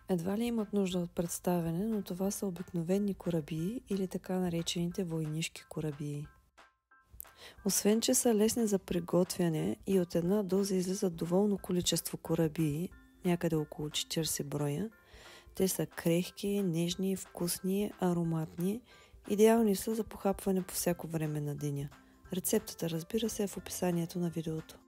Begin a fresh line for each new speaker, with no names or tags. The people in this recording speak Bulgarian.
Едва ли имат нужда от представяне, но това са обикновени корабии или така наречените войнишки корабии. Освен, че са лесни за приготвяне и от една доза излизат доволно количество корабии, някъде около 40 броя, те са крехки, нежни, вкусни, ароматни, идеални са за похапване по всяко време на деня. Рецептата, разбира се, е в описанието на видеото.